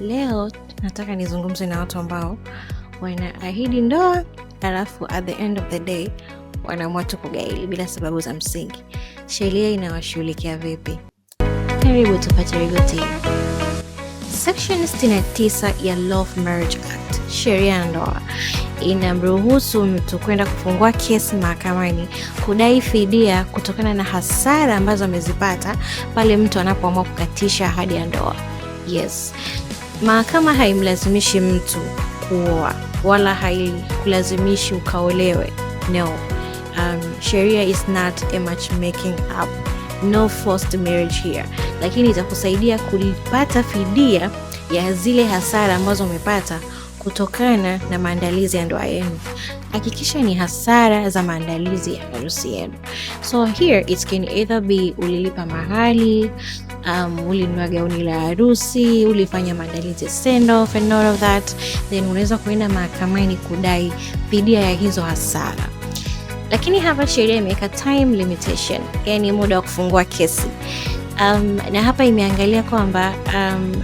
Leo nataka nizungumze na watu ambao wanaahidi ndoa alafu at the end of the day wanaamua tu kugaili bila sababu za msingi. Sheria inawashughulikia vipi? Karibu tupate ripoti. Section 69 ya Law of Marriage Act, sheria ya ndoa, inamruhusu mtu kwenda kufungua kesi mahakamani kudai fidia kutokana na hasara ambazo amezipata pale mtu anapoamua kukatisha ahadi ya ndoa. Yes. Mahakama haimlazimishi mtu kuoa wala haikulazimishi ukaolewe. No. Sheria is not a matchmaking app. No forced marriage here. Lakini itakusaidia kulipata fidia ya zile hasara ambazo umepata kutokana na maandalizi ya ndoa yenu. Hakikisha ni hasara za maandalizi ya harusi yenu. So here it can either be ulilipa mahali, ulinunua gauni la harusi, ulifanya maandalizi send off and all of that, then unaweza kuenda mahakamani kudai fidia ya hizo hasara. Lakini hapa sheria imeweka time limitation, yani muda wa kufungua kesi. Na hapa imeangalia kwamba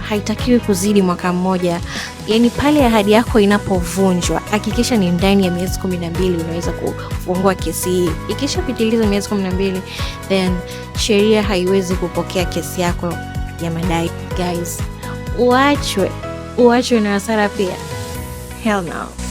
haitakiwi kuzidi mwaka mmoja. Yani pale ahadi yako inapovunjwa, hakikisha ni ndani ya miezi 12 unaweza kufungua kesi hii. Ikishapitiliza miezi 12, then sheria haiwezi kupokea kesi yako ya madai. Guys, uachwe na hasara pia. Hell no.